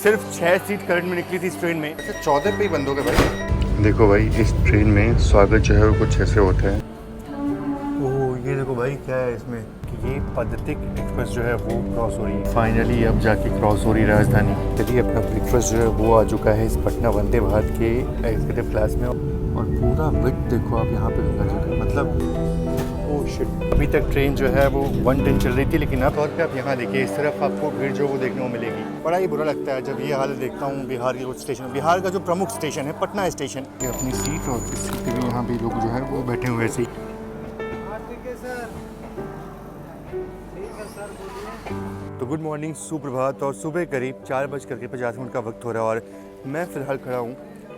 सिर्फ 6 seat current में निकली थी इस ट्रेन में। अच्छा 14 पे ही बंद हो गए भाई। देखो भाई, इस ट्रेन में स्वागत जो है वो कुछ ऐसे होता है। ओह ये देखो भाई क्या है इसमें कि ये पद्धतिक एक्सप्रेस जो है वो क्रॉस हो रही है। फाइनली अब जाके क्रॉस हो रही राजधानी। चलिए अपना ब्रेकफास्ट जो है वो आ चुका है इस पटना वंदे भारत के एग्जीक्यूटिव क्लास में। और पूरा विथ देखो आप यहाँ पे गंगा जी का, मतलब ओह शिट। अभी तक ट्रेन जो है वो 110 चल रही थी, लेकिन अब तौर पे आप यहाँ देखिए इस तरफ आपको भीड़ जो वो देखने को मिलेगी। बड़ा ही बुरा लगता है जब ये हालत देखता हूँ बिहार के कुछ स्टेशन। बिहार का जो प्रमुख स्टेशन है पटना स्टेशन, ये अपनी सीट और किस सीट पे भी यहाँ भी लोग जो है वो बैठे हुए ऐसे ही। तो गुड मॉर्निंग, सुप्रभात। और सुबह करीब 4:50 का वक्त हो रहा है और मैं फ़िलहाल खड़ा हूँ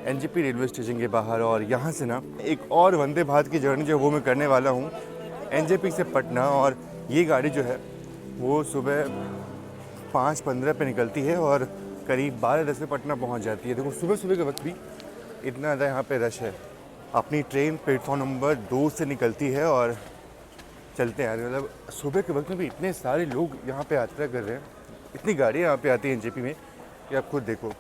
एनजेपी रेलवे स्टेशन के बाहर। और यहाँ से ना एक और वंदे भारत की जर्नी जो वो मैं करने वाला हूँ एनजेपी से पटना। और ये गाड़ी जो है वो सुबह 5:15 पे निकलती है और करीब 12:10 पे पटना पहुँच जाती है। देखो सुबह सुबह के वक्त भी इतना ज़्यादा यहाँ पे रश है। अपनी ट्रेन प्लेटफॉर्म नंबर 2 से निकलती है और चलते हैं। मतलब सुबह के वक्त में भी इतने सारे लोग यहाँ पे यात्रा कर रहे हैं, इतनी गाड़ियाँ यहाँ पे आती हैं एनजेपी में कि आप खुद देखो।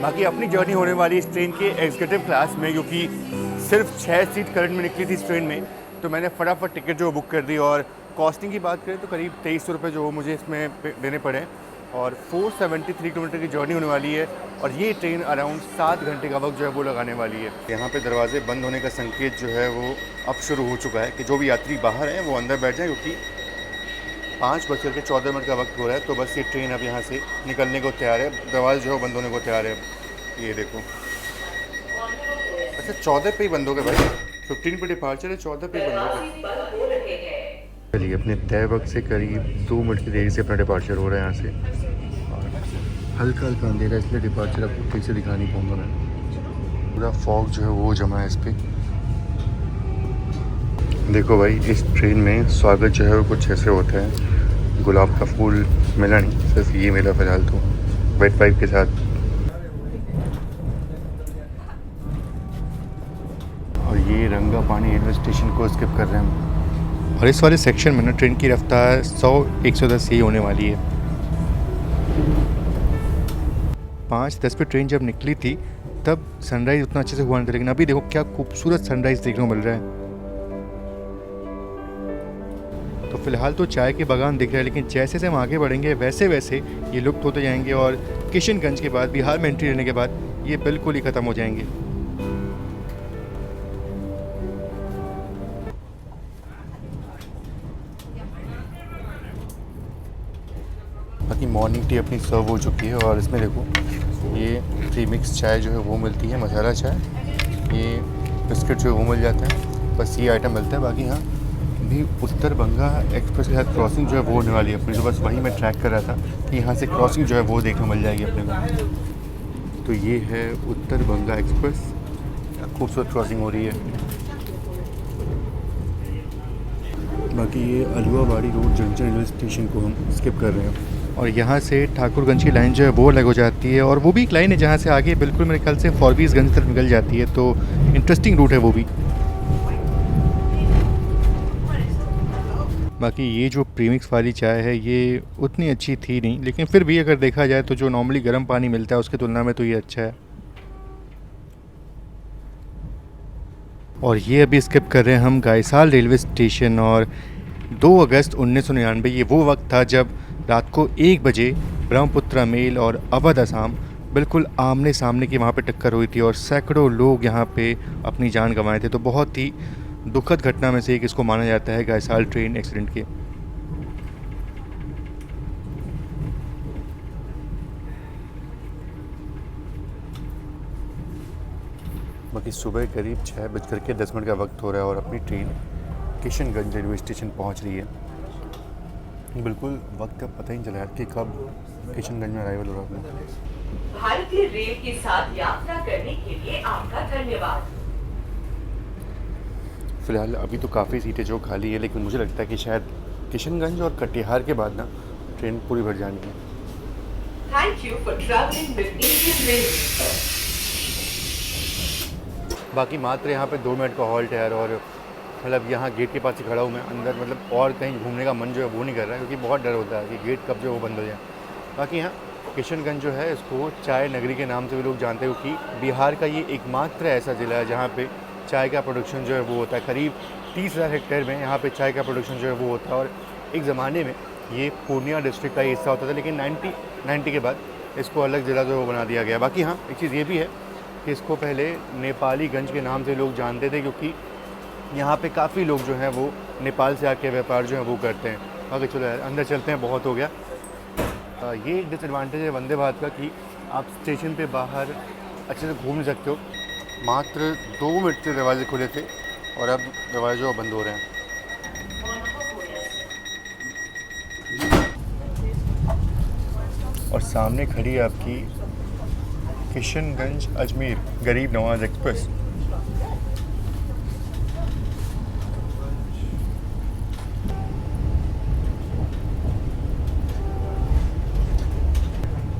बाकी अपनी जर्नी होने वाली इस ट्रेन के एग्जीक्यूटिव क्लास में, क्योंकि सिर्फ 6 सीट करंट में निकली थी इस ट्रेन में, तो मैंने फटाफट टिकट जो बुक कर दी। और कॉस्टिंग की बात करें तो करीब 2300 रुपये जो मुझे इसमें देने पड़े। और 473 किलोमीटर की जर्नी होने वाली है और ये ट्रेन अराउंड 7 घंटे का वक्त जो है वो लगाने वाली है। यहाँ पे दरवाजे बंद होने का संकेत जो है वो अब शुरू हो चुका है कि जो भी यात्री बाहर हैं वो अंदर बैठ जाएँ, क्योंकि 5:14 का वक्त हो रहा है। तो बस ये ट्रेन अब यहाँ से निकलने को तैयार है, दरवाजे जो है बंद होने को तैयार है। ये देखो, अच्छा 14 पे ही बंद हो गए भाई। 15 पे डिपार्चर है, 14 पे बंद हो गए। चलिए अपने तय वक्त से करीब 2 मिनट की देरी से अपना डिपार्चर हो रहा है यहाँ से। और हल्का हल्का अंधेरा है, इसलिए डिपार्चर आपको ठीक से दिखा नहीं पाऊँगा मैं। पूरा फॉग जो है वो जमा है इस पर। देखो भाई, इस ट्रेन में स्वागत जो है वो कुछ ऐसे होता है। गुलाब का फूल मिला नहीं, सिर्फ ये मिला फ़िलहाल तो, वेट पाइप के साथ। और ये रंगा पानी रेलवे स्टेशन को स्किप कर रहे हैं हम। और इस वाले सेक्शन में ना ट्रेन की रफ्तार 100-110 ही होने वाली है। 5:10 पे ट्रेन जब निकली थी तब सनराइज़ उतना अच्छे से हुआ नहीं था, लेकिन अभी देखो क्या खूबसूरत सनराइज़ देखने को मिल रहा है। तो फिलहाल तो चाय के बागान दिख रहा है, लेकिन जैसे जैसे हम आगे बढ़ेंगे वैसे वैसे ये लुप्त होते जाएंगे और किशनगंज के बाद, बिहार में एंट्री लेने के बाद ये बिल्कुल ही ख़त्म हो जाएंगे। बाकी मॉर्निंग टी अपनी सर्व हो चुकी है और इसमें देखो ये प्रीमिक्स चाय जो है वो मिलती है, मसाला चाय। ये बिस्किट जो है वो मिल जाता है, बस ये आइटम मिलता है। बाकी हाँ भी उत्तर बंगा एक्सप्रेस के साथ क्रॉसिंग जो है वो होने वाली है अपनी, तो बस वही मैं ट्रैक कर रहा था कि यहाँ से क्रॉसिंग जो है वो देखने मिल जाएगी अपने को। तो ये है उत्तर बंगा एक्सप्रेस, खूबसूरत क्रॉसिंग हो रही है। बाकी ये Aluabari road junction railway station को हम स्किप कर रहे हैं और यहाँ से ठाकुरगंज की लाइन जो है वो अलग हो जाती है। और वो भी एक लाइन है जहाँ से आगे बिल्कुल मेरे ख्याल से फॉरबिसगंज तरफ निकल जाती है, तो इंटरेस्टिंग रूट है वो भी। बाकी ये जो प्रीमिक्स वाली चाय है ये उतनी अच्छी थी नहीं, लेकिन फिर भी अगर देखा जाए तो जो नॉर्मली गर्म पानी मिलता है उसकी तुलना में तो ये अच्छा है। और ये अभी स्किप कर रहे हैं हम गायसाल रेलवे स्टेशन। और 2 अगस्त 1999 ये वो वक्त था जब रात को 1 बजे ब्रह्मपुत्रा मेल और अवध असम बिल्कुल आमने सामने की वहाँ पे टक्कर हुई थी और सैकड़ों लोग यहाँ पे अपनी जान गंवाए थे। तो बहुत ही दुखद घटना में से एक इसको माना जाता है गायसाल ट्रेन एक्सीडेंट के। बाकी सुबह करीब 6:10 का वक्त हो रहा है और अपनी ट्रेन किशनगंज रेलवे स्टेशन पहुंच रही है। बिल्कुल वक्त का पता ही नहीं चला कि कब किशनगंज में अराइवल हो रहा है। भारतीय रेल के साथ यात्रा करने के लिए आपका धन्यवाद। फ़िलहाल अभी तो काफ़ी सीटें जो खाली है, लेकिन मुझे लगता है कि शायद किशनगंज और कटिहार के बाद ना ट्रेन पूरी भर जानी है। Thank you for traveling with Indian Railways. बाकी मात्र यहाँ पे 2 मिनट का हॉल्ट है यार, और मतलब यहाँ गेट के पास ही खड़ा हूँ मैं अंदर, मतलब और कहीं घूमने का मन जो है वो नहीं कर रहा है, क्योंकि बहुत डर होता है कि गेट कब जो वो बंद हो जाए। बाकी यहाँ किशनगंज जो है इसको चाय नगरी के नाम से भी लोग जानते हैं, क्योंकि बिहार का ये एकमात्र ऐसा ज़िला है जहाँ पे चाय का प्रोडक्शन जो है वो होता है। करीब 30,000 हेक्टेयर में यहाँ पे चाय का प्रोडक्शन जो है वो होता है, और एक ज़माने में ये पूर्णिया डिस्ट्रिक्ट का हिस्सा होता था, लेकिन 90 के बाद इसको अलग ज़िला जो है वो बना दिया गया। बाकी हाँ एक चीज़ ये भी है कि इसको पहले नेपालीगंज के नाम से लोग जानते थे, क्योंकि यहाँ पे काफ़ी लोग जो हैं वो नेपाल से आके व्यापार जो है वो करते हैं। बाकी चलो यार अंदर चलते हैं, बहुत हो गया। ये एक डिसएडवांटेज है वंदे भारत का कि आप स्टेशन पे बाहर अच्छे से घूम नहीं सकते हो। मात्र 2 मिनट से दरवाजे खुले थे और अब दरवाजे जो बंद हो रहे हैं। और सामने खड़ी है आपकी किशनगंज अजमेर गरीब नवाज एक्सप्रेस।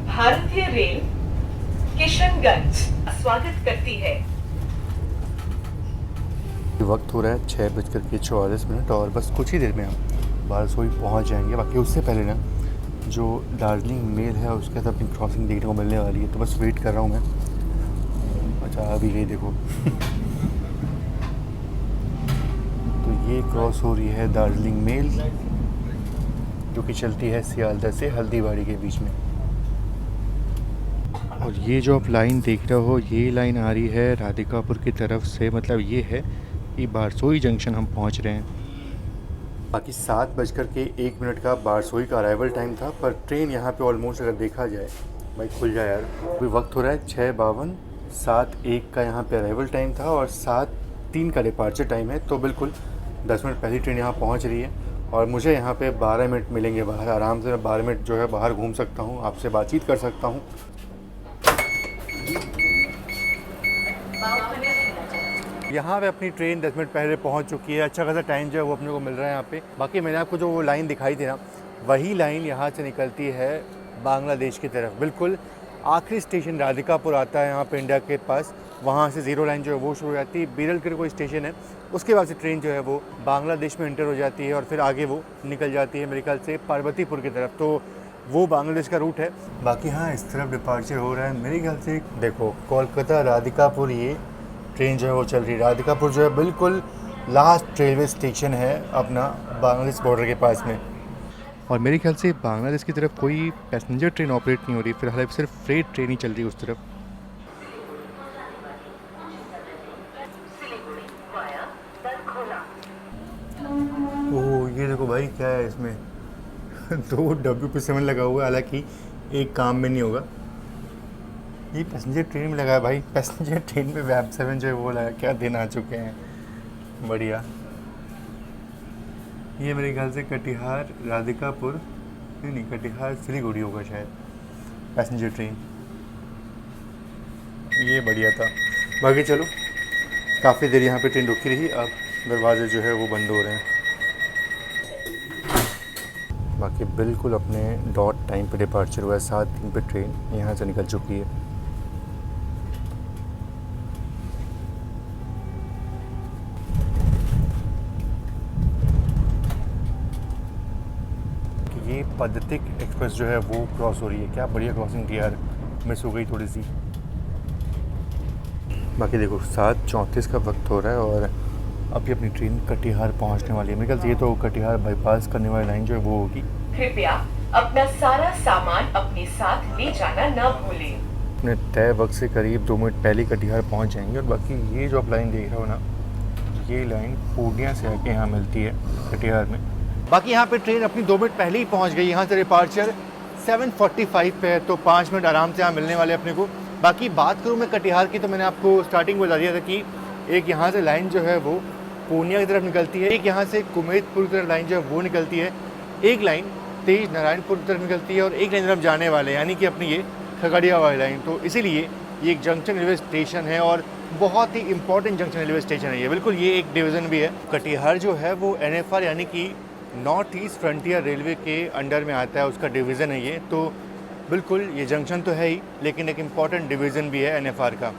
भारतीय रेल किशनगंज स्वागत करती है। वक्त हो रहा है 6:44 और बस कुछ ही देर में हम बारसोई पहुंच जाएंगे। बाकी उससे पहले ना जो दार्जिलिंग मेल है उसके साथ अपनी क्रॉसिंग देखने को मिलने वाली है, तो बस वेट कर रहा हूँ मैं। अच्छा अभी ये देखो तो ये क्रॉस हो रही है दार्जिलिंग मेल, जो कि चलती है सियालदह से हल्दीबाड़ी के बीच में। और ये जो आप लाइन देख रहे हो, ये लाइन आ रही है राधिकापुर की तरफ से, मतलब ये है कि बारसोई जंक्शन हम पहुंच रहे हैं। बाकी 7:01 का बारसोई का अराइवल टाइम था, पर ट्रेन यहाँ पे ऑलमोस्ट अगर देखा जाए, भाई खुल जाए यार, अभी वक्त हो रहा है 6:52, 7:01 का यहाँ पे अराइवल टाइम था और 7:03 का डिपार्चर टाइम है। तो बिल्कुल 10 मिनट पहले ट्रेन यहाँ पहुँच रही है और मुझे यहाँ पे 12 मिनट मिलेंगे बाहर। आराम से मैं 12 मिनट जो है बाहर घूम सकता हूँ, आपसे बातचीत कर सकता हूँ। यहाँ पे अपनी ट्रेन 10 मिनट पहले पहुँच चुकी है। अच्छा खासा टाइम जो है वो अपने को मिल रहा है यहाँ पे। बाकी मैंने आपको जो वो लाइन दिखाई थी ना, वही लाइन यहाँ से निकलती है बांग्लादेश की तरफ। बिल्कुल आखिरी स्टेशन राधिकापुर आता है यहाँ पे इंडिया के पास, वहाँ से 0 लाइन जो है वो शुरू हो जाती है। बीरलगढ़ कोई स्टेशन है, उसके बाद से ट्रेन जो है वो बांग्लादेश में इंटर हो जाती है और फिर आगे वो निकल जाती है मेरे ख्याल से पार्वतीपुर की तरफ। तो वो बांग्लादेश का रूट है। बाकी हाँ इस तरफ डिपार्चर हो रहा है मेरे ख्याल से। देखो कोलकाता राधिकापुर ये ट्रेन जो है वो चल रही है। राधिकापुर जो है बिल्कुल लास्ट रेलवे स्टेशन है अपना बांग्लादेश बॉर्डर के पास में। और मेरे ख्याल से बांग्लादेश की तरफ कोई पैसेंजर ट्रेन ऑपरेट नहीं हो रही, फिलहाल सिर्फ फ्रेट ट्रेन ही चल रही है उस तरफ। ओह ये देखो भाई क्या है इसमें 2 WP7 लगा हुआ है, हालांकि एक काम में नहीं होगा। ये पैसेंजर ट्रेन में लगा है भाई, पैसेंजर ट्रेन में WP7 जो है वो लगा, क्या दिन आ चुके हैं, बढ़िया। ये मेरे ख्याल से कटिहार राधिकापुर नहीं कटिहार सिलीगुड़ी होगा शायद पैसेंजर ट्रेन। ये बढ़िया था। बाकी चलो काफ़ी देर यहाँ पे ट्रेन रुकी रही, अब दरवाजे जो है वो बंद हो रहे हैं। बाकी बिल्कुल अपने डॉट टाइम पे डिपार्चर हुआ है, 7:03 पे ट्रेन यहाँ से निकल चुकी है। ये पद्धतिक एक्सप्रेस जो है वो क्रॉस हो रही है। क्या बढ़िया क्रॉसिंग थी यार, मिस हो गई थोड़ी सी। बाकी देखो 7:34 का वक्त हो रहा है और अभी अपनी ट्रेन कटिहार पहुंचने वाली है। मेरे ख्याल से ये तो कटिहार बाईपास करने वाली लाइन जो है वो होगी। कृपया अपना सारा सामान अपने साथ ले जाना न भूलें। अपने तय वक्त से करीब 2 मिनट पहले कटिहार पहुंच जाएंगे। और बाकी ये जो आप लाइन देख रहे हो ना, ये लाइन पूर्णिया से आके यहाँ मिलती है कटिहार में। बाकी यहाँ पे ट्रेन अपनी 2 मिनट पहले ही पहुँच गई। यहाँ से डिपार्चर 7:45 पे है, तो 5 मिनट आराम से यहाँ मिलने वाले अपने को। बाकी बात करूँ मैं कटिहार की, तो मैंने आपको स्टार्टिंग बता दिया था कि एक यहाँ से लाइन जो है वो पूर्णिया की तरफ निकलती है, एक यहाँ से कुमेतपुर की तरफ लाइन जो है वो निकलती है, एक लाइन तेज नारायणपुर की तरफ निकलती है और एक लाइन तरफ जाने वाले, यानी कि अपनी ये खगड़िया वाली लाइन। तो इसीलिए ये एक जंक्शन रेलवे स्टेशन है और बहुत ही इंपॉर्टेंट जंक्शन रेलवे स्टेशन है ये, बिल्कुल ये एक डिवीज़न भी है। कटिहार जो है वो NFR यानी कि नॉर्थ ईस्ट फ्रंटियर रेलवे के अंडर में आता है, उसका डिवीज़न है ये। तो बिल्कुल ये जंक्शन तो है ही, लेकिन एक इम्पॉर्टेंट डिवीज़न भी है NFR का।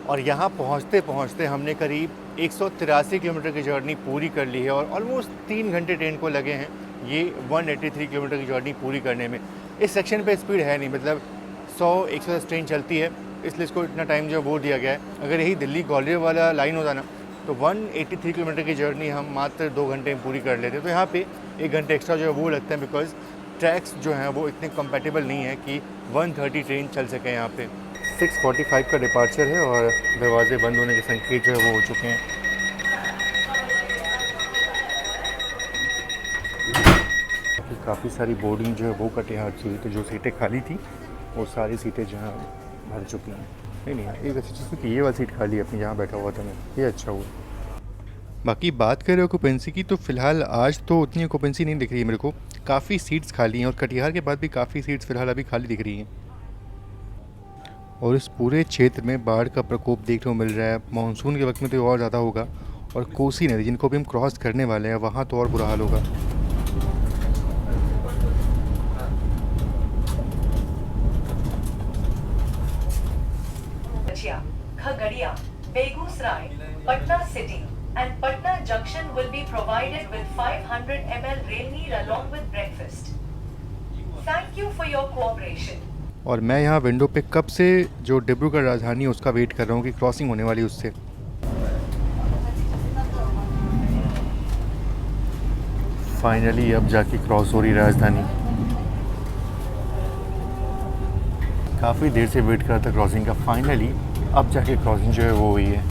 और यहाँ पहुँचते पहुँचते हमने करीब 183 किलोमीटर की जर्नी पूरी कर ली है और ऑलमोस्ट 3 घंटे ट्रेन को लगे हैं ये 183 किलोमीटर की जर्नी पूरी करने में। इस सेक्शन पे स्पीड है नहीं, मतलब 100-110 ट्रेन चलती है, इसलिए इसको इतना टाइम जो वो दिया गया है। अगर यही दिल्ली ग्वालियर वाला लाइन होता ना तो 183 किलोमीटर की जर्नी हम मात्र 2 घंटे में पूरी कर लेते। तो यहाँ पे 1 घंटे एक्स्ट्रा जो है वो लगता है, बिकॉज ट्रैक्स जो हैं वो इतने कंपैटिबल नहीं है कि 130 ट्रेन चल सके यहाँ पे। 6:45 का डिपार्चर है और दरवाजे बंद होने के संकेत जो है वो हो चुके हैं। काफ़ी सारी बोर्डिंग जो है वो कटिहार की हुई, तो जो सीटें खाली थी वो सारी सीटें जो हैं भर चुकी हैं। नहीं एक अच्छी चीज़ कि ये वाली सीट खाली है अपनी जहाँ बैठा हुआ था मैं, ये अच्छा हुआ। बाकी बात करें ऑक्यूपेंसी की तो फ़िलहाल आज तो उतनी ऑक्यूपेंसी नहीं दिख रही है मेरे को, काफ़ी सीट्स खाली हैं और कटिहार के बाद भी काफ़ी सीट्स फ़िलहाल अभी खाली दिख रही हैं। और इस पूरे क्षेत्र में बाढ़ का प्रकोप देखने को मिल रहा है। मानसून के वक्त में तो और ज़्यादा होगा, और कोसी नदी जिनको भी हम क्रॉस करने वाले हैं वहाँ तो और बुरा हाल होगा। Khagadia, Begusrai, Patna City and Patna Junction will be provided with 500 ml rail neer along with breakfast. Thank you for your cooperation. और मैं यहाँ विंडो पे कब से जो डिब्रूगढ़ राजधानी है उसका वेट कर रहा हूँ कि क्रॉसिंग होने वाली उससे। फाइनली अब जाके क्रॉस हो रही राजधानी। काफ़ी देर से वेट कर रहा था क्रॉसिंग का, फाइनली अब जाके क्रॉसिंग जो है वो हुई है।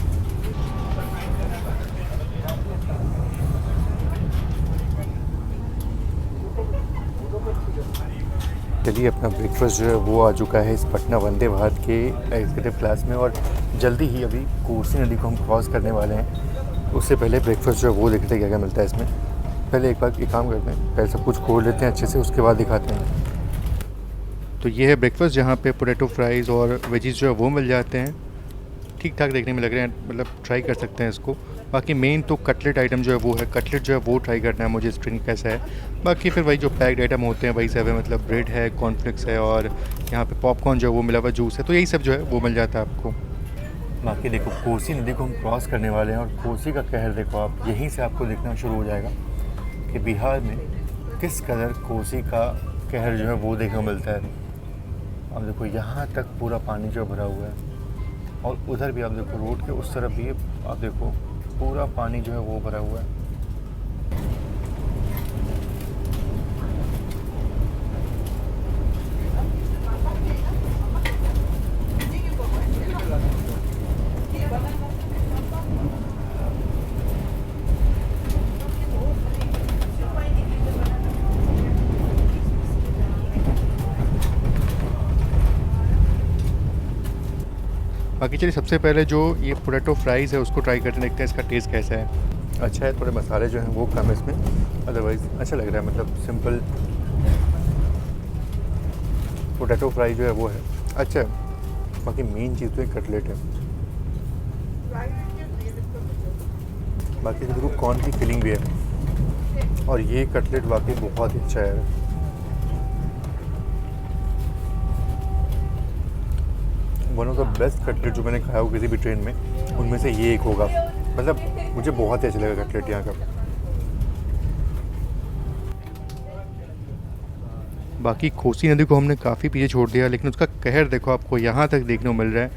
चलिए अपना ब्रेकफास्ट जो है वो आ चुका है इस पटना वंदे भारत के एग्जीक्यूटिव क्लास में, और जल्दी ही अभी कोसी नदी को हम क्रॉस करने वाले हैं। उससे पहले ब्रेकफास्ट जो है वो देखते हैं क्या क्या मिलता है इसमें। पहले एक बार एक काम करते हैं, पहले सब कुछ खोल लेते हैं अच्छे से, उसके बाद दिखाते हैं। तो ये है ब्रेकफास्ट जहाँ पे पोटैटो फ्राइज़ और वेजीज़ जो है वो मिल जाते हैं। ठीक ठाक देखने में लग रहे हैं, मतलब ट्राई कर सकते हैं इसको। बाकी मेन तो कटलेट आइटम जो है वो है, कटलेट जो है वो ट्राई करना है मुझे, स्ट्रिंग कैसा है। बाकी फिर वही जो पैक्ड आइटम होते हैं वही सब है, मतलब ब्रेड है, कॉर्नफ्लेक्स है और यहाँ पे पॉपकॉर्न जो है वो मिला हुआ, जूस है, तो यही सब जो है वो मिल जाता है आपको। बाकी देखो कोसी नदी को हम क्रॉस करने वाले हैं और कोसी का कहर देखो आप, यहीं से आपको देखना शुरू हो जाएगा कि बिहार में किस कदर कोसी का कहर जो है वो देखने को मिलता है। अब देखो यहाँ तक पूरा पानी जो भरा हुआ है, और उधर भी आप देखो रोड के उस तरफ भी आप देखो पूरा पानी जो है वो भरा हुआ है। बाकी चलिए सबसे पहले जो ये पोटैटो फ्राइज़ है उसको ट्राई करके देखते हैं इसका टेस्ट कैसा है। अच्छा है, थोड़े मसाले जो हैं वो कम है इसमें, अदरवाइज़ अच्छा लग रहा है, मतलब सिंपल पोटैटो फ्राई जो है वो है अच्छा है। बाकी मेन चीज़ तो एक कटलेट है, बाकी देखो कॉर्न की फिलिंग भी है, और ये कटलेट वाकई बहुत ही अच्छा है। One of the best cutlet जो मैंने खाया हो किसी भी ट्रेन में, उनमें से ये एक होगा। मतलब मुझे बहुत ही अच्छा लगा कटलेट यहाँ का। बाकी कोसी नदी को हमने काफ़ी पीछे छोड़ दिया, लेकिन उसका कहर देखो आपको यहाँ तक देखने को मिल रहा है।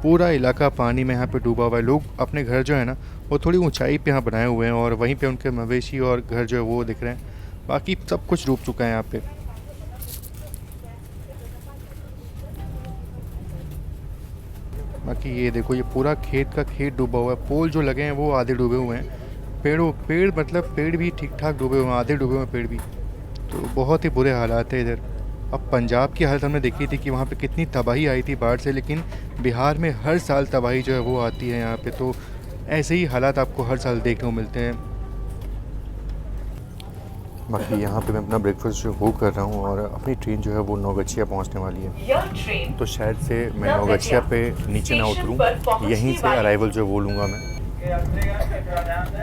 पूरा इलाका पानी में यहाँ पे डूबा हुआ है। लोग अपने घर जो है ना वो थोड़ी ऊंचाई पे यहाँ बनाए हुए हैं, और वहीं पे उनके मवेशी और घर जो है वो दिख रहे हैं। बाकी सब कुछ डूब चुका है यहाँ पे। बाकी ये देखो ये पूरा खेत का खेत डूबा हुआ है। पोल जो लगे हैं वो आधे डूबे हुए हैं। पेड़ मतलब पेड़ भी ठीक ठाक डूबे हुए हैं, आधे डूबे हुए हैं पेड़ भी। तो बहुत ही बुरे हालात है इधर। अब पंजाब की हालत हमने देखी थी कि वहाँ पे कितनी तबाही आई थी बाढ़ से, लेकिन बिहार में हर साल तबाही जो है वो आती है यहाँ पे। तो ऐसे ही हालात आपको हर साल देखने को मिलते हैं। बाकी यहाँ पे मैं अपना ब्रेकफास्ट जो वो कर रहा हूँ और अपनी ट्रेन जो है वो नौगछिया पहुँचने वाली है। Your train तो शायद से मैं नौगछिया पे नीचे ना उतरूँ, यहीं से अराइवल जो वो लूँगा मैं।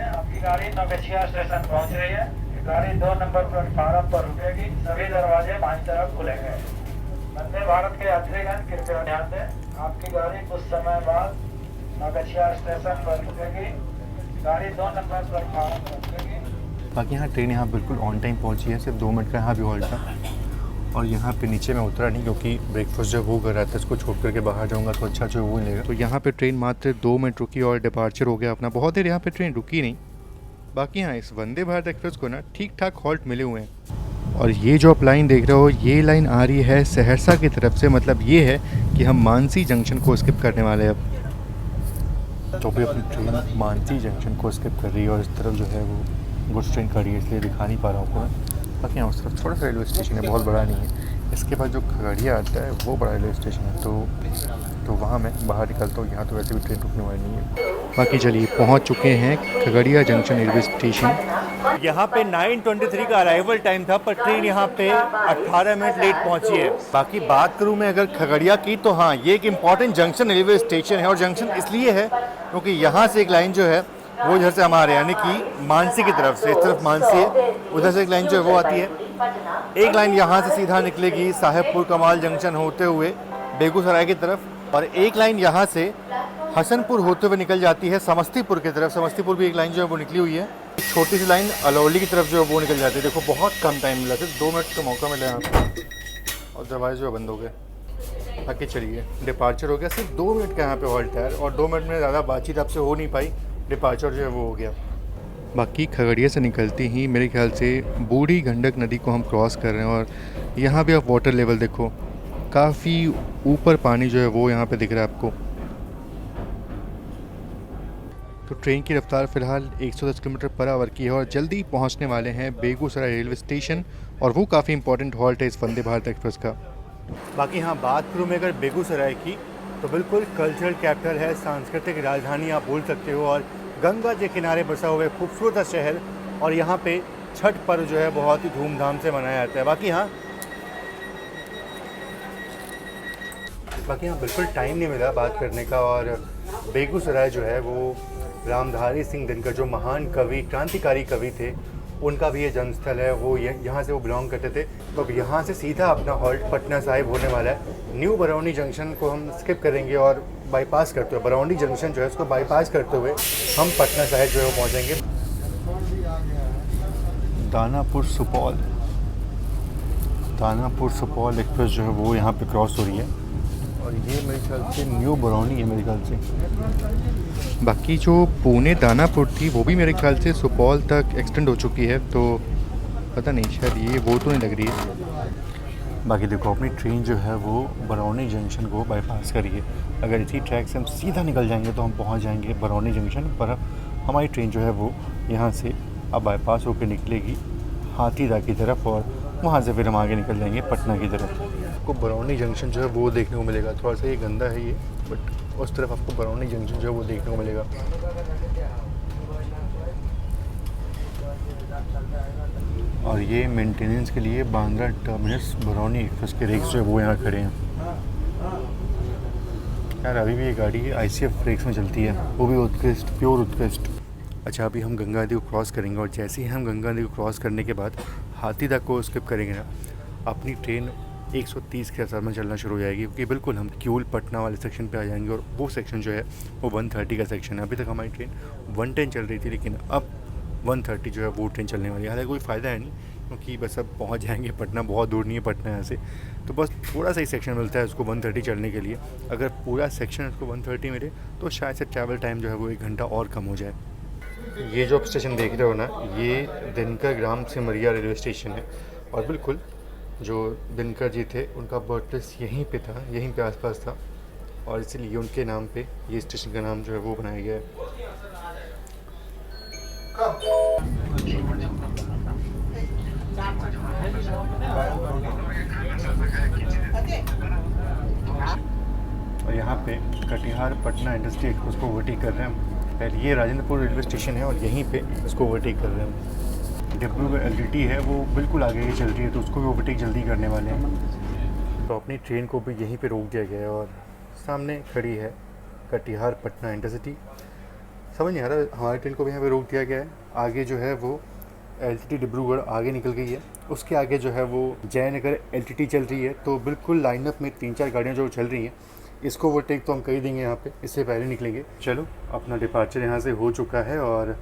आपकी गाड़ी नौगछिया स्टेशन पहुंच रही है। गाड़ी 2 नंबर प्लेटफार्म पर रुकेगी। सभी दरवाजे 5 तरफ खुलेंगे। वंदे भारत के यात्रीगण कृपया ध्यान दें, आपकी गाड़ी कुछ समय बाद नौगछिया स्टेशन पर रुकेगी। गाड़ी 2 नंबर प्लेटफार्म पर रुकेगी। बाकी यहाँ ट्रेन यहाँ बिल्कुल ऑन टाइम पहुँची है, सिर्फ 2 मिनट का यहाँ भी हॉल्ट था। और यहाँ पे नीचे मैं उतरा नहीं क्योंकि ब्रेकफास्ट जब वो कर रहा था, इसको छोड़ करके बाहर जाऊँगा तो अच्छा जो वो लेगा। तो यहाँ पे ट्रेन मात्र 2 मिनट रुकी और डिपार्चर हो गया अपना। बहुत देर यहाँ पे ट्रेन रुकी नहीं। बाकी यहाँ इस वंदे भारत एक्सप्रेस को ना ठीक ठाक हॉल्ट मिले हुए हैं। और ये जो आप लाइन देख रहे हो, ये लाइन आ रही है सहरसा की तरफ से। मतलब ये है कि हम मानसी जंक्शन को स्किप करने वाले हैं अब। तो भी अपनी ट्रेन मानसी जंक्शन को स्किप कर रही है और इस तरफ जो है वो गुड्स ट्रेन खड़ी है, इसलिए दिखा नहीं पा रहा हूँ आपको। बाकी यहाँ उस तरफ थोड़ा सा रेलवे स्टेशन है, बहुत बड़ा नहीं है। इसके बाद जो खगड़िया आता है वो बड़ा रेलवे स्टेशन है, तो वहाँ मैं बाहर निकलता हूँ। यहाँ तो वैसे भी ट्रेन रुकने वाली नहीं है। बाकी चलिए पहुँच चुके हैं खगड़िया जंक्शन रेलवे स्टेशन। यहाँ पे 9:23 का अराइवल टाइम था, पर ट्रेन यहाँ पे 18 मिनट लेट पहुँची है। बाकी बात करूँ मैं अगर खगड़िया की, तो हाँ, ये एक इम्पॉर्टेंट जंक्शन रेलवे स्टेशन है। और जंक्शन इसलिए है क्योंकि यहाँ से एक लाइन जो है वो इधर से हमारे यानी कि मानसी की तरफ से, इस तरफ मानसी है, उधर से एक लाइन जो है वो आती है। एक लाइन यहाँ से सीधा निकलेगी साहेबपुर कमाल जंक्शन होते हुए बेगूसराय की तरफ, और एक लाइन यहाँ से हसनपुर होते हुए निकल जाती है समस्तीपुर की तरफ। समस्तीपुर भी एक लाइन जो है वो निकली हुई है। छोटी सी लाइन अलौली की तरफ जो है वो निकल जाती है। देखो बहुत कम टाइम मिला, सिर्फ 2 मिनट का मौका मिला यहाँ पर और दरवाजे जो है बंद हो गए। बाकी चलिए डिपार्चर हो गया, सिर्फ 2 मिनट का यहाँ पे हॉल्ट है और 2 मिनट में ज़्यादा बातचीत आपसे हो नहीं पाई। डिपार्चर जो है वो हो गया। बाकी खगड़िया से निकलते ही मेरे ख्याल से बूढ़ी गंडक नदी को हम क्रॉस कर रहे हैं। और यहाँ भी आप वाटर लेवल देखो, काफ़ी ऊपर पानी जो है वो यहाँ पे दिख रहा है आपको। तो ट्रेन की रफ्तार फ़िलहाल 110 किलोमीटर पर आवर की है और जल्दी पहुँचने वाले हैं बेगूसराय रेलवे स्टेशन। और वो काफ़ी इंपॉर्टेंट हॉल्ट है इस वंदे भारत एक्सप्रेस का। बाकी हाँ, बात करूँ मैं अगर बेगूसराय की, तो बिल्कुल कल्चरल कैपिटल है, सांस्कृतिक राजधानी आप बोल सकते हो। और गंगा के किनारे बसा हुआ खूबसूरत शहर, और यहाँ पे छठ पर्व जो है बहुत ही धूमधाम से मनाया जाता है। बाकी हाँ बिल्कुल टाइम नहीं मिला बात करने का। और बेगूसराय जो है वो रामधारी सिंह दिनकर, जो महान कवि, क्रांतिकारी कवि थे, उनका भी ये जन्मस्थल है। वो यहाँ से वो बिलोंग करते थे। तो अब यहाँ से सीधा अपना हॉल्ट पटना साहिब होने वाला है। न्यू बरौनी जंक्शन को हम स्किप करेंगे और बाईपास करते हुए, बरौनी जंक्शन जो है उसको बाईपास करते हुए हम पटना साहिब जो है वो पहुँचेंगे। दानापुर सुपौल एक्सप्रेस जो है वो यहाँ पे क्रॉस हो रही है और ये मेरे ख्याल से न्यू बरौनी है मेरे ख्याल से। बाकी जो पुणे दानापुर थी वो भी मेरे ख्याल से सुपौल तक एक्सटेंड हो चुकी है, तो पता नहीं शायद ये वो तो नहीं लग रही है। बाकी देखो अपनी ट्रेन जो है वो बरौनी जंक्शन को बाईपास करिए। अगर इसी ट्रैक से हम सीधा निकल जाएंगे तो हम पहुंच जाएंगे बरौनी जंक्शन पर। हमारी ट्रेन जो है वो यहाँ से अब बाईपास होकर निकलेगी हाथीदह की तरफ और वहाँ से फिर हम आगे निकल जाएंगे पटना की तरफ। आपको बरौनी जंक्शन जो है वो देखने को मिलेगा। थोड़ा सा ये गंदा है ये, बट उस तरफ आपको बरौनी जंक्शन जो है वो देखने को मिलेगा। और ये मेंटेनेंस के लिए बांद्रा टर्मिनस बरौनी एक्सप्रेस के रेक्स जो है वो यहाँ खड़े हैं। यार अभी भी ये गाड़ी ICF रेक्स में चलती है, वो भी उत्कृष्ट, प्योर उत्कृष्ट। अच्छा अभी हम गंगा नदी को क्रॉस करेंगे और जैसे ही हम गंगा नदी को क्रॉस करने के बाद हाथीदह को स्किप करेंगे ना, अपनी ट्रेन 130 के रफ्तार में चलना शुरू हो जाएगी। क्योंकि बिल्कुल हम क्यूल पटना वाले सेक्शन पे आ जाएंगे और वो सेक्शन जो है वो 130 का सेक्शन है। अभी तक हमारी ट्रेन 110 चल रही थी, लेकिन अब 130 जो है वो ट्रेन चलने वाली है। हालांकि कोई फ़ायदा है नहीं क्योंकि बस अब पहुंच जाएंगे पटना, बहुत दूर नहीं है पटना यहाँ से, तो बस थोड़ा सा ही सेक्शन मिलता है उसको 130 चलने के लिए। अगर पूरा सेक्शन उसको 130 मिले तो शायद से ट्रैवल टाइम जो है वो 1 घंटा और कम हो जाए। ये जो स्टेशन देख रहे हो ना, ये दिनकर ग्राम सिमरिया रेलवे स्टेशन है। और बिल्कुल जो दिनकर जी थे उनका बर्थ प्लेस यहीं पे था, यहीं पे आसपास था, और इसीलिए उनके नाम पे ये स्टेशन का नाम जो है वो बनाया गया है। और यहाँ पे कटिहार पटना इंडस्ट्री एक्सप्रेस को ओवरटेक कर रहे हैं। पहले ये राजेंद्रपुर रेलवे स्टेशन है और यहीं पे इसको ओवरटेक कर रहे हैं। डिब्रूगढ़ एलटीटी है वो बिल्कुल आगे ही चल रही है, तो उसको भी ओवरटेक जल्दी करने वाले हैं। तो अपनी ट्रेन को भी यहीं पे रोक दिया गया है और सामने खड़ी है कटिहार पटना इंटरसिटी। समझ नहीं आ रहा, हमारी ट्रेन को भी यहाँ पे रोक दिया गया है। आगे जो है वो एलटीटी डिब्रूगढ़ आगे निकल गई है, उसके आगे जो है वो जयनगर एलटीटी चल रही है। तो बिल्कुल लाइनअप में 3-4 गाड़ियाँ जो चल रही हैं, इसको ओवरटेक तो हम कर ही देंगे यहाँ पे, इससे पहले निकलेंगे। चलो, अपना डिपार्चर यहाँ से हो चुका है और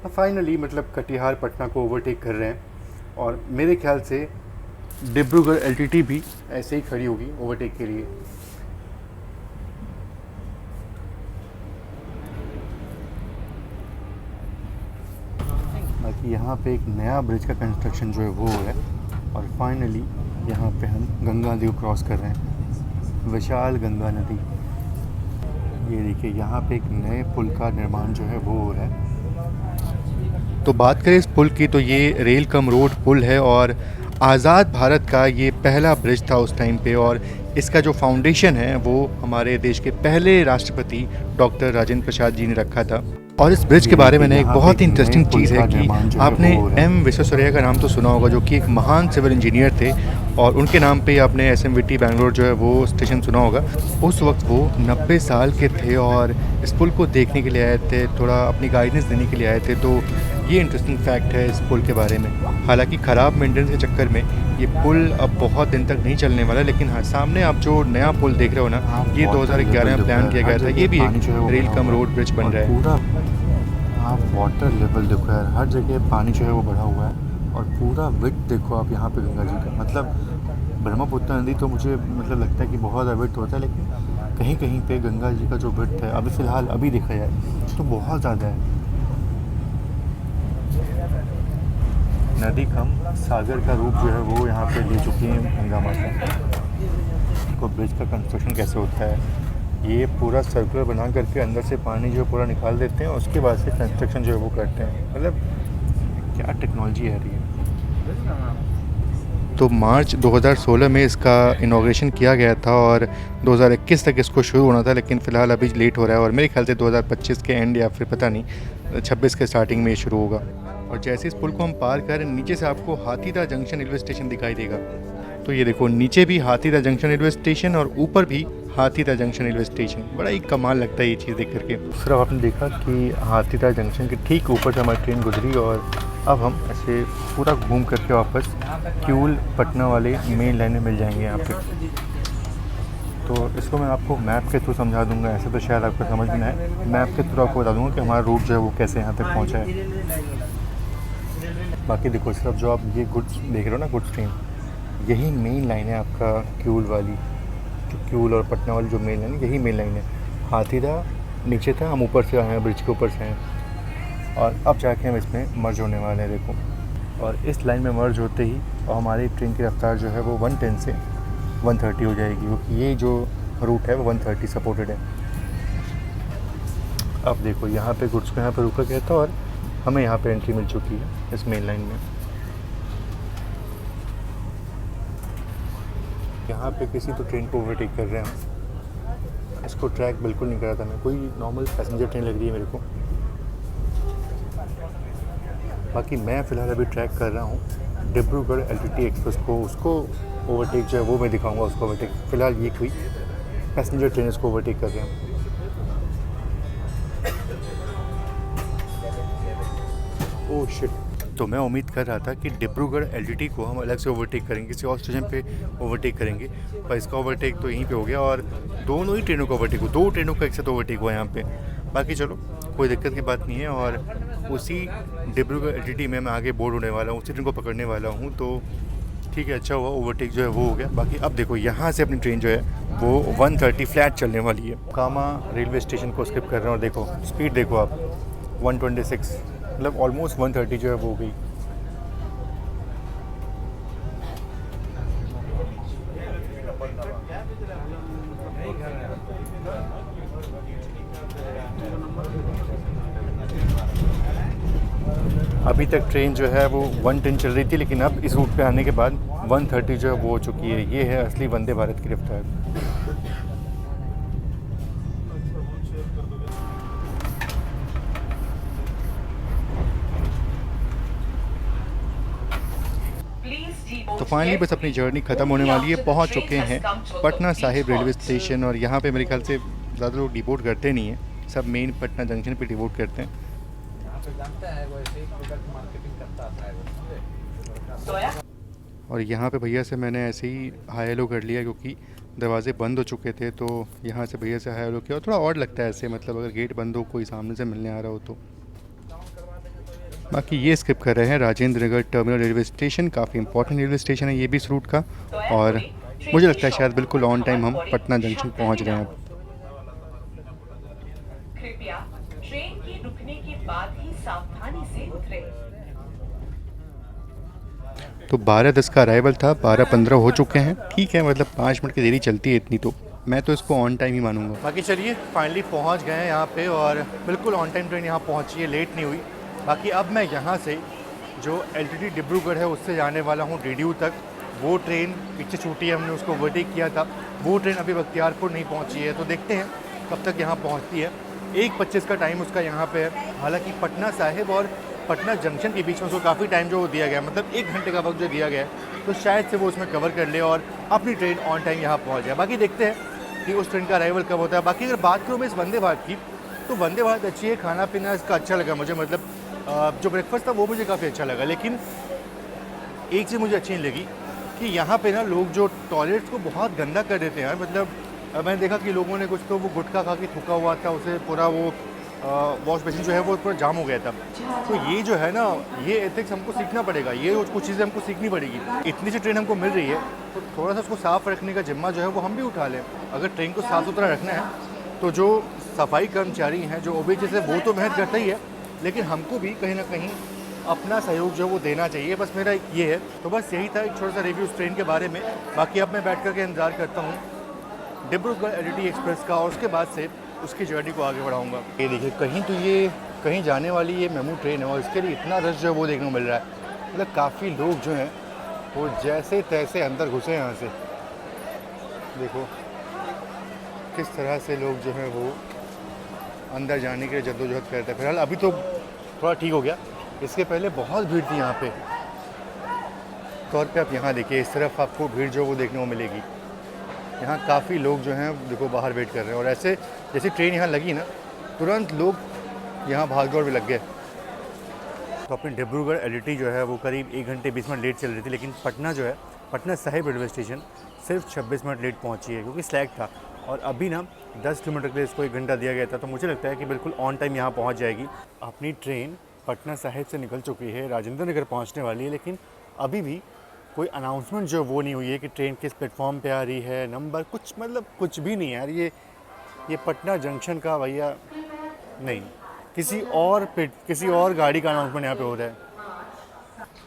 फाइनली मतलब कटिहार पटना को ओवरटेक कर रहे हैं। और मेरे ख्याल से डिब्रूगढ़ एलटीटी भी ऐसे ही खड़ी होगी ओवरटेक के लिए। बाकी यहाँ पे एक नया ब्रिज का कंस्ट्रक्शन जो है वो है और फाइनली यहाँ पे हम गंगा नदी को क्रॉस कर रहे हैं, विशाल गंगा नदी। ये देखिए यहाँ पे एक नए पुल का निर्माण जो है वो हो रहा है। तो बात करें इस पुल की तो ये रेल कम रोड पुल है और आज़ाद भारत का ये पहला ब्रिज था उस टाइम पे, और इसका जो फाउंडेशन है वो हमारे देश के पहले राष्ट्रपति डॉक्टर राजेंद्र प्रसाद जी ने रखा था। और इस ब्रिज के बारे में एक बहुत ही इंटरेस्टिंग चीज़ है कि आपने एम विश्वेश्वरैया का नाम तो सुना होगा, जो कि एक महान सिविल इंजीनियर थे, और उनके नाम पे आपने एसएमवीटी बैंगलोर जो है वो स्टेशन सुना होगा। उस वक्त वो 90 साल के थे और इस पुल को देखने के लिए आए थे, थोड़ा अपनी गाइडेंस देने के लिए आए थे। तो ये इंटरेस्टिंग फैक्ट है इस पुल के बारे में। हालांकि ख़राब मेंटेनेंस के चक्कर में ये पुल अब बहुत दिन तक नहीं चलने वाला, लेकिन हाँ, सामने आप जो नया पुल देख रहे हो ना, ये 2011 में प्लान किया गया था। ये भी एक रेल कम रोड ब्रिज बन रहा है। पूरा आप वाटर लेवल देखो यार, हर जगह पानी जो है वो बढ़ा हुआ है और पूरा विड्थ देखो आप यहाँ पे गंगा जी का। मतलब ब्रह्मपुत्र नदी तो मुझे मतलब लगता है कि बहुत ज़्यादा विड्थ होता है, लेकिन कहीं कहीं पे गंगा जी का जो विड्थ है अभी फ़िलहाल अभी देखा जाए तो बहुत ज़्यादा है। नदी कम सागर का रूप जो है वो यहाँ पे ले चुकी है गंगा माता को। ब्रिज का कंस्ट्रक्शन कैसे होता है, ये पूरा सर्कुलर बना करके अंदर से पानी जो है पूरा निकाल देते हैं, उसके बाद से कंस्ट्रक्शन जो है वो करते हैं। मतलब क्या टेक्नोलॉजी है रही है। तो मार्च 2016 में इसका इनॉग्रेशन किया गया था और 2021 तक इसको शुरू होना था, लेकिन फ़िलहाल अभी लेट हो रहा है और मेरे ख्याल से 2025 के एंड या फिर पता नहीं 26 के स्टार्टिंग में ये शुरू होगा। और जैसे इस पुल को हम पार करें, नीचे से आपको हाथीदह जंक्शन रेलवे स्टेशन दिखाई देगा। तो ये देखो, नीचे भी हाथीदह जंक्शन रेलवे स्टेशन और ऊपर भी हाथीदह जंक्शन रेलवे स्टेशन। बड़ा ही कमाल लगता है ये चीज़ देख करके। सिर्फ आपने देखा कि हाथीदह जंक्शन के ठीक ऊपर से हमारी ट्रेन गुजरी और अब हम ऐसे पूरा घूम करके वापस क्यूल पटना वाले मेन लाइन में मिल जाएंगे यहाँ पे। तो इसको मैं आपको मैप के थ्रू समझा दूंगा, ऐसे तो शायद आपको समझ में ना आए। मैप के थ्रू आपको बता दूंगा कि हमारा रूट जो है वो कैसे यहाँ तक पहुँचा है। बाकी देखो, सिर्फ जो आप ये गुड्स देख रहे हो ना, गुड्स ट्रेन, यही मेन लाइन है आपका क्यूल वाली। जो क्यूल और पटना वाली जो मेन लाइन है, यही मेन लाइन है। हाथीदह नीचे था, हम ऊपर से आए हैं, ब्रिज के ऊपर से हैं और अब जाके हम इसमें मर्ज होने वाले हैं। देखो, और इस लाइन में मर्ज होते ही और हमारी ट्रेन की रफ्तार जो है वो 110 से 130 हो जाएगी, क्योंकि ये जो रूट है वो 130 सपोर्टेड है। अब देखो, यहाँ पे गुड्स को यहाँ पे रुका गया था और हमें यहाँ पे एंट्री मिल चुकी है इस मेन लाइन में। यहाँ पे किसी तो ट्रेन को ओवरटेक कर रहे हैं हम। इसको ट्रैक बिल्कुल नहीं कर रहा था मैं, कोई नॉर्मल पैसेंजर ट्रेन लग रही है मेरे को। बाकी मैं फ़िलहाल अभी ट्रैक कर रहा हूँ डिब्रूगढ़ एलटीटी एक्सप्रेस को। उसको ओवरटेक जो है वो मैं दिखाऊंगा, उसको ओवरटेक। फ़िलहाल ये कोई पैसेंजर ट्रेन इसको ओवरटेक कर रहे हैं। Oh shit. तो मैं उम्मीद कर रहा था कि डिब्रूगढ़ एलटीटी को हम अलग से ओवरटेक करेंगे, किसी और स्टेशन पे ओवरटेक करेंगे, पर इसका ओवरटेक तो यहीं पे हो गया और दोनों ही ट्रेनों का ओवरटेक हो, 2 ट्रेनों का एक साथ ओवरटेक हुआ यहाँ पे। बाकी चलो, कोई दिक्कत की बात नहीं है। और उसी डिब्रूगढ़ एलटीटी में मैं आगे बोर्ड होने वाला हूँ, उसी ट्रेन को पकड़ने वाला हूँ। तो ठीक है, अच्छा हुआ, ओवरटेक जो है वो हो गया। बाकी अब देखो, यहाँ से अपनी ट्रेन जो है वो 130 फ्लैट चलने वाली है। कामा रेलवे स्टेशन को स्किप कर रहे हैं और देखो स्पीड देखो आप, 126, मतलब ऑलमोस्ट 130 जो है वो हो गई। अभी तक ट्रेन जो है वो 110 चल रही थी, लेकिन अब इस रूट पे आने के बाद 130 जो है वो हो चुकी है। ये है असली वंदे भारत की रफ्तार। तो फाइनली बस अपनी जर्नी ख़त्म होने वाली है, पहुंच चुके हैं पटना साहिब रेलवे स्टेशन। और यहाँ पे मेरे ख्याल से ज़्यादा लोग डिपोर्ट करते नहीं हैं, सब मेन पटना जंक्शन पे डिपोर्ट करते हैं। और यहाँ पे भैया से मैंने ऐसे ही हाई हेलो कर लिया क्योंकि दरवाजे बंद हो चुके थे, तो यहाँ से भैया से हाई हेलो किया। और थोड़ा ऑड लगता है ऐसे, मतलब अगर गेट बंद हो कोई सामने से मिलने आ रहा हो तो। बाकी ये स्किप कर रहे हैं Rajendra Nagar terminal railway station, काफ़ी इंपॉर्टेंट रेलवे स्टेशन है ये भी इस रूट का। और मुझे लगता है शायद बिल्कुल ऑन टाइम हम पटना जंक्शन पहुँच रहे हैं अब। कृपया ट्रेन के रुकने के बाद ही सावधानी से उतरें। तो 12:10 का अराइवल था, 12:15 हो चुके हैं। ठीक है, मतलब 5 मिनट की देरी चलती है इतनी, तो मैं तो इसको ऑन टाइम ही मानूंगा। बाकी चलिए फाइनली पहुंच गए हैं यहाँ पे और बिल्कुल ऑन टाइम ट्रेन यहाँ पहुंची है, लेट नहीं हुई। बाकी अब मैं यहाँ से जो LTT डिब्रूगढ़ है उससे जाने वाला हूँ DDU तक। वो ट्रेन पीछे छूटी है, हमने उसको ओवरटेक किया था, वो ट्रेन अभी बख्तियारपुर नहीं पहुँची है, तो देखते हैं कब तक यहाँ पहुँचती है। 1:25 का टाइम उसका यहाँ पे है। हालांकि पटना साहिब और पटना जंक्शन के बीच में उसको काफ़ी टाइम जो दिया गया है, मतलब 1 घंटे का वक्त जो दिया गया है, तो शायद से वो उसमें कवर कर ले और अपनी ट्रेन ऑन टाइम यहाँ पहुँच जाए। बाकी देखते हैं कि उस ट्रेन का अराइवल कब होता है। बाकी अगर बात करूँ मैं इस वंदे भारत की, तो वंदे भारत अच्छी है, खाना पीना इसका अच्छा लगा मुझे, मतलब जो ब्रेकफास्ट था वो मुझे काफ़ी अच्छा लगा। लेकिन एक चीज़ मुझे अच्छी नहीं लगी कि यहाँ पे ना लोग जो टॉयलेट्स को बहुत गंदा कर देते हैं यार। मतलब मैंने देखा कि लोगों ने कुछ तो वो गुटखा खा के थूका हुआ था, उसे पूरा वो वॉश बेसिन जो है वो पूरा जाम हो गया था। तो ये जो है ना, ये एथिक्स हमको सीखना पड़ेगा, ये कुछ चीज़ें हमको सीखनी पड़ेगी। इतनी सी ट्रेन हमको मिल रही है तो थोड़ा सा उसको साफ़ रखने का जिम्मा जो है वो हम भी उठा लें। अगर ट्रेन को साफ़ सुथरा रखना है तो जो सफाई कर्मचारी हैं, जो OBJ से, वो तो मेहनत करता ही है, लेकिन हमको भी कहीं ना कहीं अपना सहयोग जो है वो देना चाहिए। बस मेरा ये है। तो बस यही था एक छोटा सा रिव्यू उस ट्रेन के बारे में। बाकी अब मैं बैठ कर के इंतज़ार करता हूँ डिब्रूगढ़ LTT एक्सप्रेस का, और उसके बाद से उसकी जर्नी को आगे बढ़ाऊँगा। ये देखिए कहीं तो ये कहीं जाने वाली ये मेमू ट्रेन है और इसके लिए इतना रश जो है वो देखने को मिल रहा है। मतलब काफ़ी लोग जो हैं वो जैसे तैसे अंदर घुसे हैं यहाँ से। देखो किस तरह से लोग जो हैं वो अंदर जाने के लिए जद्दोजहद करते हैं। फिलहाल अभी तो थोड़ा ठीक हो गया, इसके पहले बहुत भीड़ थी यहाँ पे। तौर पे आप यहाँ देखिए, इस तरफ आपको भीड़ जो वो देखने को मिलेगी। यहाँ काफ़ी लोग जो हैं देखो बाहर वेट कर रहे हैं, और ऐसे जैसे ट्रेन यहाँ लगी ना, तुरंत लोग यहाँ भाग दौड़ भी लग गए। तो अपनी डिब्रूगढ़ LTT जो है वो करीब 1 घंटे 20 मिनट लेट चल रही थी, लेकिन पटना जो है, पटना साहिब रेलवे स्टेशन सिर्फ 26 मिनट लेट पहुँची है क्योंकि स्लैग था। और अभी ना 10 किलोमीटर के लिए इसको 1 घंटा दिया गया था, तो मुझे लगता है कि बिल्कुल ऑन टाइम यहाँ पहुँच जाएगी। अपनी ट्रेन पटना साहिब से निकल चुकी है, राजेंद्र नगर पहुँचने वाली है, लेकिन अभी भी कोई अनाउंसमेंट जो वो नहीं हुई है कि ट्रेन किस प्लेटफॉर्म पे आ रही है, नंबर कुछ, मतलब कुछ भी नहीं है यार। ये पटना जंक्शन का भैया नहीं, किसी और गाड़ी का अनाउंसमेंट यहाँ पे हो रहा है।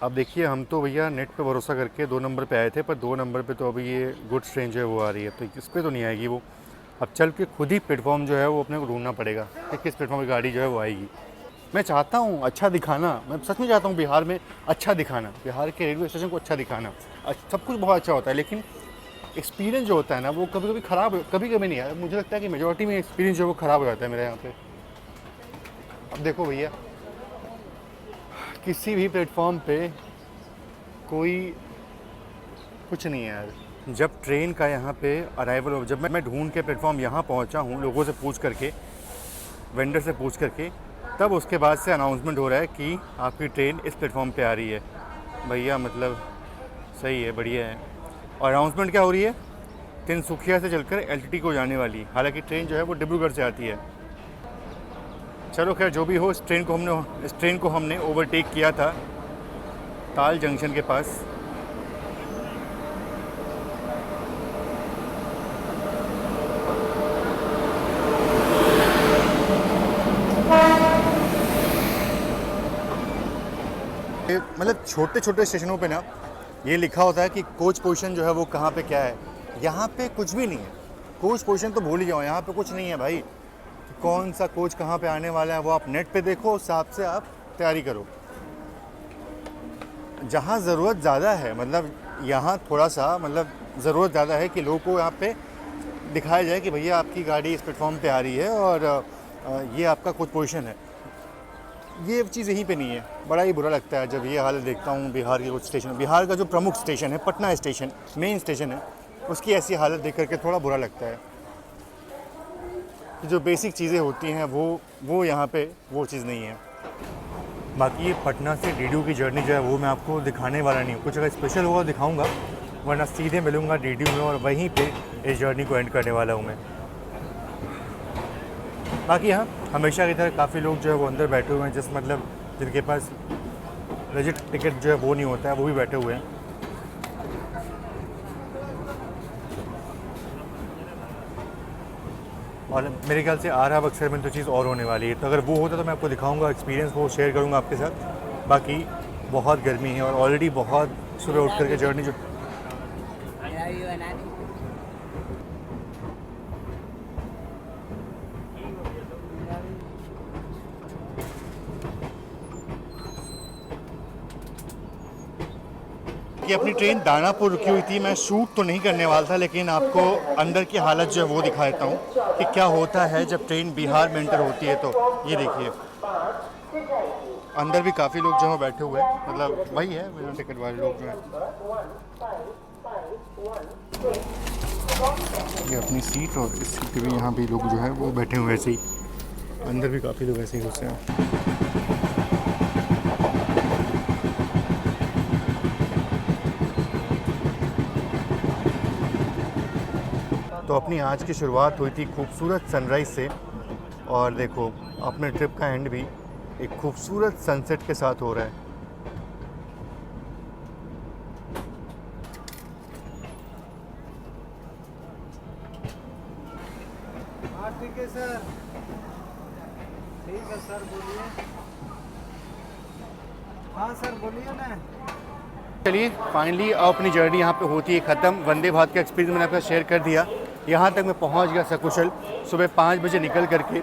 अब देखिए हम तो भैया नेट पे भरोसा करके 2 नंबर पे आए थे, पर 2 नंबर पे तो अभी ये गुड्स ट्रेन जो है वो आ रही है, तो इस पर तो नहीं आएगी वो। अब चल के खुद ही प्लेटफॉर्म जो है वो अपने को ढूंढना पड़ेगा कि किस प्लेटफॉर्म की गाड़ी जो है वो आएगी। मैं चाहता हूँ अच्छा दिखाना, मैं सच में चाहता हूँ बिहार में अच्छा दिखाना, बिहार के रेलवे स्टेशन को अच्छा दिखाना। सब कुछ बहुत अच्छा होता है, लेकिन एक्सपीरियंस जो होता है ना वो कभी कभी ख़राब, कभी नहीं है। मुझे लगता है कि मेजॉरिटी में एक्सपीरियंस जो है वो ख़राब हो जाता है मेरे यहाँ पे। अब देखो भैया, किसी भी प्लेटफॉर्म पे कोई कुछ नहीं है यार। जब ट्रेन का यहाँ पे अराइवल हो, जब मैं ढूंढ के प्लेटफॉर्म यहाँ पहुँचा हूँ, लोगों से पूछ करके, वेंडर से पूछ करके, तब उसके बाद से अनाउंसमेंट हो रहा है कि आपकी ट्रेन इस प्लेटफॉर्म पे आ रही है। भैया मतलब सही है, बढ़िया है। और अनाउंसमेंट क्या हो रही है, तिनसुखिया से चलकर LTT को जाने वाली, हालांकि ट्रेन जो है वो डिब्रूगढ़ से आती है। चलो खैर जो भी हो, इस ट्रेन को हमने ओवरटेक किया था ताल जंक्शन के पास। मतलब छोटे छोटे स्टेशनों पे ना ये लिखा होता है कि कोच पोजीशन जो है वो कहाँ पे क्या है। यहाँ पे कुछ भी नहीं है, कोच पोजीशन तो भूल ही जाओ, यहाँ पे कुछ नहीं है भाई। कौन सा कोच कहाँ पे आने वाला है वो आप नेट पे देखो, उस हिसाब से आप तैयारी करो। जहाँ ज़रूरत ज़्यादा है, मतलब यहाँ थोड़ा सा मतलब ज़रूरत ज़्यादा है कि लोगों को यहाँ पे दिखाया जाए कि भैया आपकी गाड़ी इस प्लेटफॉर्म पे आ रही है और ये आपका कोच पोजीशन है। ये चीज़ यहीं पे नहीं है। बड़ा ही बुरा लगता है जब ये हालत देखता हूँ बिहार के कुछ स्टेशन। बिहार का जो प्रमुख स्टेशन है पटना स्टेशन, मेन स्टेशन है, उसकी ऐसी हालत देख करके थोड़ा बुरा लगता है। जो बेसिक चीज़ें होती हैं वो यहाँ पे वो चीज़ नहीं है। बाकी ये पटना से डीडीयू की जर्नी जो है वो मैं आपको दिखाने वाला नहीं हूँ। कुछ अगर स्पेशल होगा दिखाऊंगा, वरना सीधे मिलूंगा डीडीयू में और वहीं पे इस जर्नी को एंड करने वाला हूँ मैं। बाकी हाँ, हमेशा की तरह काफ़ी लोग जो है वो अंदर बैठे हुए हैं, जिस मतलब जिनके पास लेजिट टिकट जो है वो नहीं होता है, वो भी बैठे हुए हैं। और मेरे ख्याल से आरहा बक्सर में तो चीज़ और होने वाली है, तो अगर वो होता तो मैं आपको दिखाऊंगा, एक्सपीरियंस वो शेयर करूंगा आपके साथ। बाकी बहुत गर्मी है और ऑलरेडी बहुत सुबह उठ करके जर्नी जो कि अपनी ट्रेन दानापुर रुकी हुई थी। मैं शूट तो नहीं करने वाला था, लेकिन आपको अंदर की हालत जो है वो दिखा देता हूँ कि क्या होता है जब ट्रेन बिहार में एंटर होती है। तो ये देखिए, अंदर भी काफ़ी लोग जो है बैठे हुए हैं, मतलब वही है बिना टिकट वाले लोग जो हैं। ये अपनी सीट और इस सीट पे भी यहाँ भी लोग जो है वो बैठे हुए ऐसे ही, अंदर भी काफ़ी लोग ऐसे ही घुसे हैं। तो अपनी आज की शुरुआत हुई थी खूबसूरत सनराइज़ से, और देखो अपने ट्रिप का एंड भी एक खूबसूरत सनसेट के साथ हो रहा है। हाँ ठीक है सर, ठीक है सर, बोलिए। हाँ सर बोलिए ना। चलिए फाइनली अब अपनी जर्नी यहाँ पे होती है ख़त्म। वंदे भारत का एक्सपीरियंस मैंने आपके साथ शेयर कर दिया। यहाँ तक मैं पहुँच गया सकुशल। सुबह 5 बजे निकल करके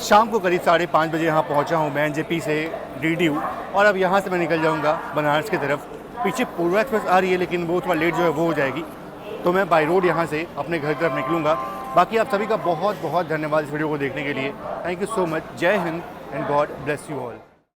शाम को करीब 5:30 बजे यहाँ पहुँचा हूँ मैं एनजेपी से डीडीयू, और अब यहाँ से मैं निकल जाऊँगा बनारस की तरफ। पीछे पूर्वा एक्सप्रेस आ रही है, लेकिन वो थोड़ा लेट जो है वो हो जाएगी, तो मैं बाई रोड यहाँ से अपने घर की तरफ निकलूँगा। बाकी आप सभी का बहुत बहुत धन्यवाद इस वीडियो को देखने के लिए। Thank you so much. जय हिंद and God bless you all.